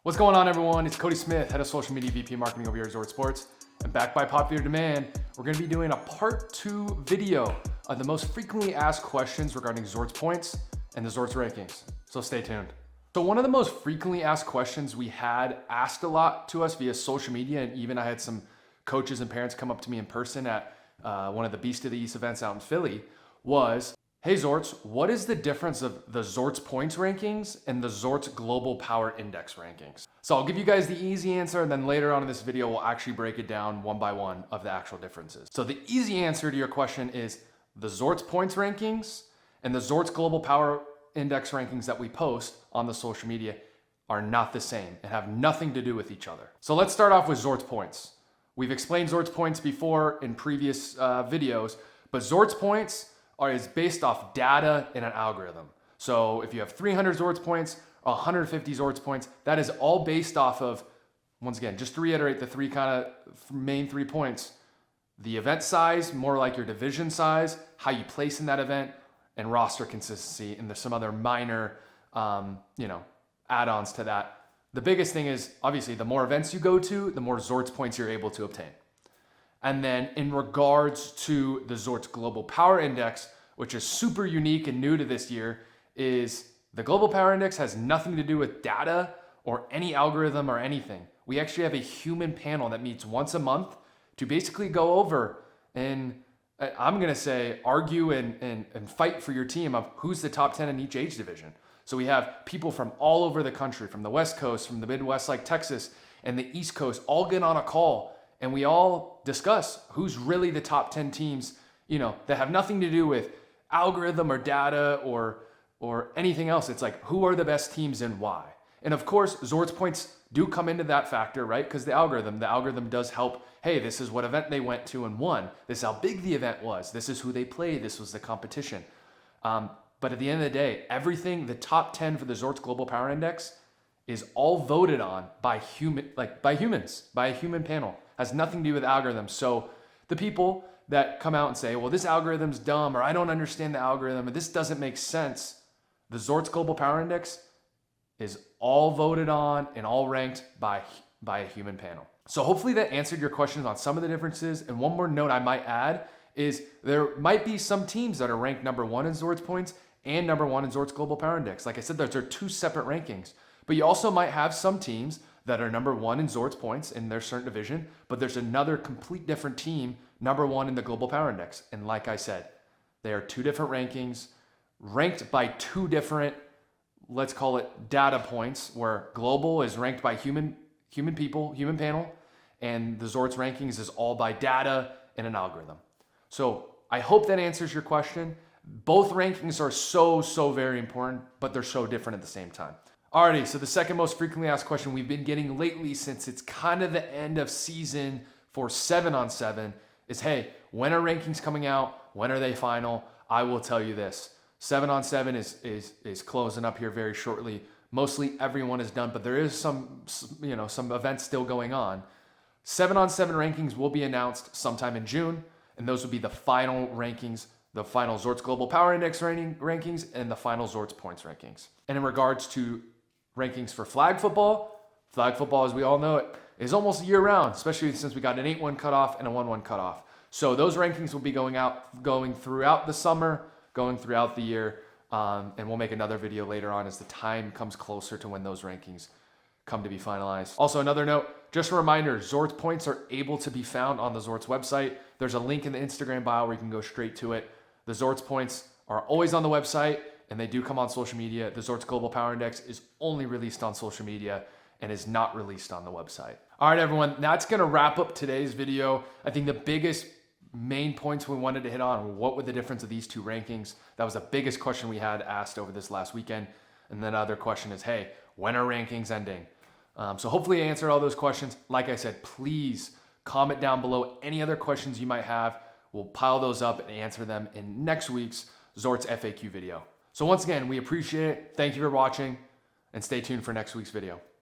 What's going on, everyone? It's Cody Smith, Head of Social Media VP Marketing over here at Zorts Sports. And backed by popular demand, we're going to be doing a part 2 video of the most frequently asked questions regarding Zorts points and the Zorts rankings. So stay tuned. So one of the most frequently asked questions we had asked a lot to us via social media, and even I had some coaches and parents come up to me in person at one of the Beast of the East events out in Philly, was, hey Zorts, what is the difference of the Zorts points rankings and the Zorts Global Power Index rankings? So I'll give you guys the easy answer, and then later on in this video, we'll actually break it down one by one of the actual differences. So the easy answer to your question is the Zorts points rankings and the Zorts Global Power Index rankings that we post on the social media are not the same and have nothing to do with each other. So let's start off with Zorts points. We've explained Zorts points before in previous videos, but Zorts points is based off data in an algorithm. So if you have 300 Zorts points, 150 Zorts points, that is all based off of, once again, just to reiterate the main 3 points, the event size, more like your division size, how you place in that event, and roster consistency, and there's some other minor, add-ons to that. The biggest thing is, obviously, the more events you go to, the more Zorts points you're able to obtain. And then in regards to the Zorts Global Power Index, which is super unique and new to this year, is the Global Power Index has nothing to do with data or any algorithm or anything. We actually have a human panel that meets once a month to basically go over and, I'm going to say, argue and fight for your team of who's the top 10 in each age division. So we have people from all over the country, from the West Coast, from the Midwest like Texas, and the East Coast, all get on a call, and we all discuss who's really the top 10 teams, that have nothing to do with algorithm or data or anything else. It's like, who are the best teams and why? And of course, Zorts points do come into that factor, right? Because the algorithm does help. Hey, this is what event they went to and won. This is how big the event was. This is who they played. This was the competition. But at the end of the day, everything, the top 10 for the Zorts Global Power Index is all voted on by humans, by a human panel. Has nothing to do with algorithms. So the people that come out and say, well, this algorithm's dumb, or I don't understand the algorithm, or this doesn't make sense, the Zorts Global Power Index is all voted on and all ranked by a human panel. So hopefully that answered your questions on some of the differences. And one more note I might add is there might be some teams that are ranked number 1 in Zorts points and number 1 in Zorts Global Power Index. Like I said, those are 2 separate rankings. But you also might have some teams that are number 1 in Zorts points in their certain division, but there's another complete different team, number 1 in the Global Power Index. And like I said, they are 2 different rankings, ranked by 2 different, let's call it data points, where global is ranked by human panel, and the Zorts rankings is all by data and an algorithm. So I hope that answers your question. Both rankings are so very important, but they're so different at the same time. Alrighty, so the second most frequently asked question we've been getting lately, since it's kind of the end of season for 7-on-7, is, hey, when are rankings coming out? When are they final? I will tell you this. 7-on-7 is closing up here very shortly. Mostly everyone is done, but there is some events still going on. 7-on-7 rankings will be announced sometime in June, and those will be the final rankings, the final Zorts Global Power Index rankings, and the final Zorts points rankings. And in regards to rankings for flag football, as we all know it, is almost year round, especially since we got an 8-1 cutoff and a 1-1 cutoff. So those rankings will be going throughout the summer, going throughout the year, and we'll make another video later on as the time comes closer to when those rankings come to be finalized. Also, another note, just a reminder, Zorts points are able to be found on the Zorts website. There's a link in the Instagram bio where you can go straight to it. The Zorts points are always on the website, and they do come on social media. The Zorts Global Power Index is only released on social media and is not released on the website. All right, everyone, that's gonna wrap up today's video. I think the biggest main points we wanted to hit on were what were the difference of these 2 rankings. That was the biggest question we had asked over this last weekend. And then the other question is, hey, when are rankings ending? So hopefully I answered all those questions. Like I said, please comment down below any other questions you might have. We'll pile those up and answer them in next week's Zorts FAQ video. So once again, we appreciate it. Thank you for watching, and stay tuned for next week's video.